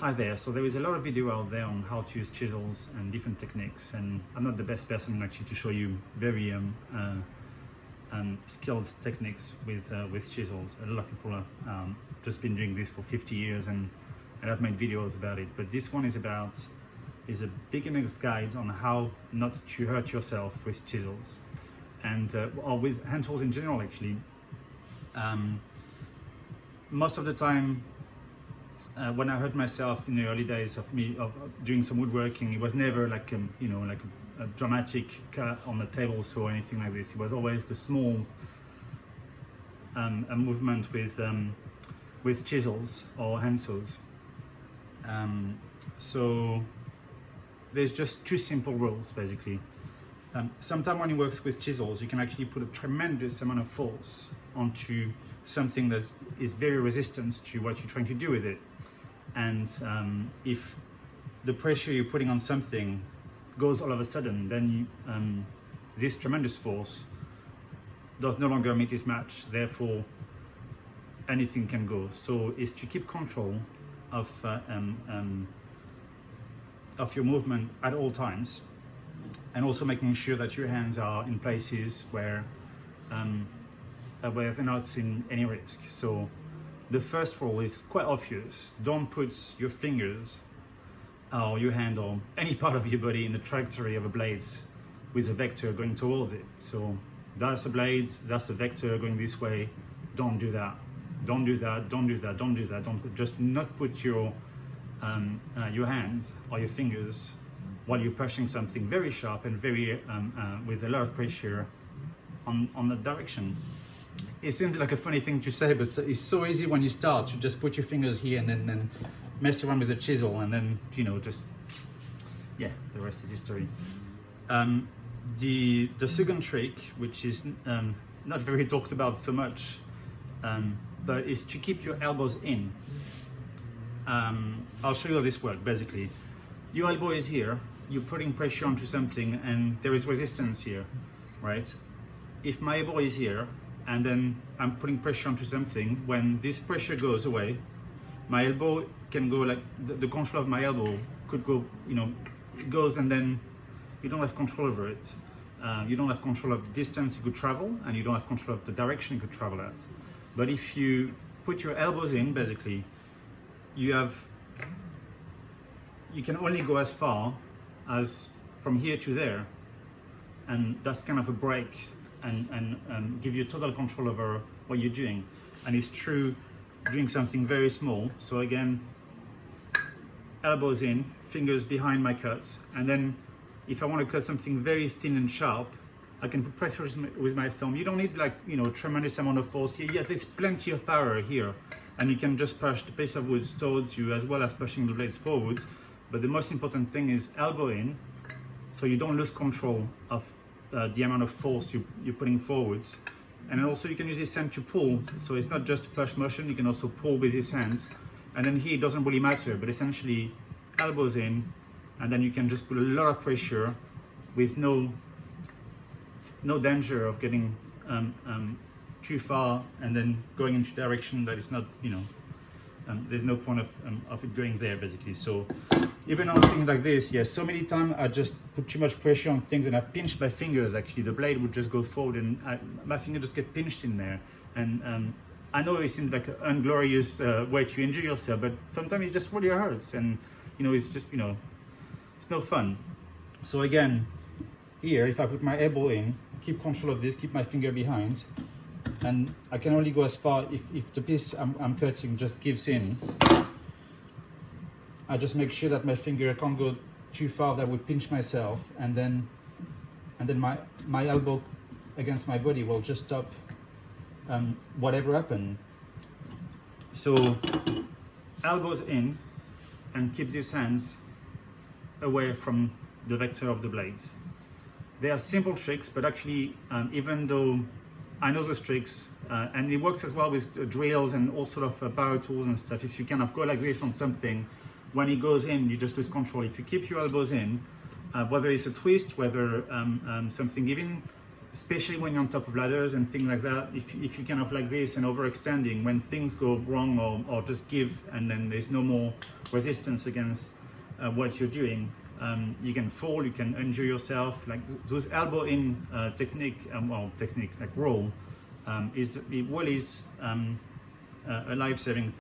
Hi there. So there is a lot of video out there on how to use chisels and different techniques, and I'm not the best person actually to show you very skilled techniques with chisels. A lot of people have just been doing this for 50 years and I've made videos about it. But this one is a beginner's guide on how not to hurt yourself with chisels and or with hand tools in general. Actually, most of the time, when I hurt myself in the early days of doing some woodworking, it was never like a dramatic cut on the table saw or anything like this. It was always the small a movement with chisels or hand saws. So there's just two simple rules basically. Sometimes when you work with chisels, you can actually put a tremendous amount of force onto something that is very resistant to what you're trying to do with it. And if the pressure you're putting on something goes all of a sudden, then this tremendous force does no longer meet its match. Therefore, anything can go. So it's to keep control of your movement at all times, and also making sure that your hands are in places where they're not in any risk. So the first rule is quite obvious. Don't put your fingers or your hand or any part of your body in the trajectory of a blade with a vector going towards it. So that's a blade, that's a vector going this way. Don't do that. Don't do that. Don't do that. Don't do that. Don't just not put your hands or your fingers while you're pushing something very sharp and very with a lot of pressure on the direction. It seems like a funny thing to say, but it's so easy when you start. You just put your fingers here and then mess around with a chisel, and then just the rest is history. The second trick, which is not very talked about so much, but is to keep your elbows in. I'll show you how this works. Basically, your elbow is here. You're putting pressure onto something, and there is resistance here, right? If my elbow is here, and then I'm putting pressure onto something, when this pressure goes away, my elbow can go like the control of my elbow could go, it goes, and then you don't have control over it. You don't have control of the distance you could travel, and you don't have control of the direction you could travel at. But if you put your elbows in, basically, you can only go as far as from here to there, and that's kind of a break and give you total control over what you're doing. And it's true doing something very small. So again, elbows in, fingers behind my cut, and then if I want to cut something very thin and sharp, I can put pressure with my thumb. You don't need tremendous amount of force here. Yes, there's plenty of power here, and you can just push the piece of wood towards you as well as pushing the blades forwards. But the most important thing is elbow in, so you don't lose control of the amount of force you're putting forwards. And then also you can use this hand to pull, so it's not just a push motion, you can also pull with this hand. And then here it doesn't really matter, but essentially elbows in, and then you can just put a lot of pressure with no danger of getting too far and then going into a direction that is not, there's no point of it going there basically. So even on things like this, so many times I just put too much pressure on things and I pinch my fingers. Actually, the blade would just go forward and my finger just get pinched in there. And I know it seems like an unglorious way to injure yourself, but sometimes it just really hurts, and it's just it's no fun. So again, here if I put my elbow in, keep control of this, keep my finger behind, and I can only go as far if the piece I'm cutting just gives in. I just make sure that my finger can't go too far, that would pinch myself, and then my elbow against my body will just stop whatever happened. So elbows in, and keep these hands away from the vector of the blades. They are simple tricks, but actually, even though I know those tricks, and it works as well with drills and all sort of power tools and stuff. If you kind of go like this on something, when it goes in, you just lose control. If you keep your elbows in, whether it's a twist, whether something even especially when you're on top of ladders and things like that. If you kind of like this and overextending, when things go wrong or just give and then there's no more resistance against what you're doing, you can fall, you can injure yourself. Like those elbow in technique, like roll, is a life-saving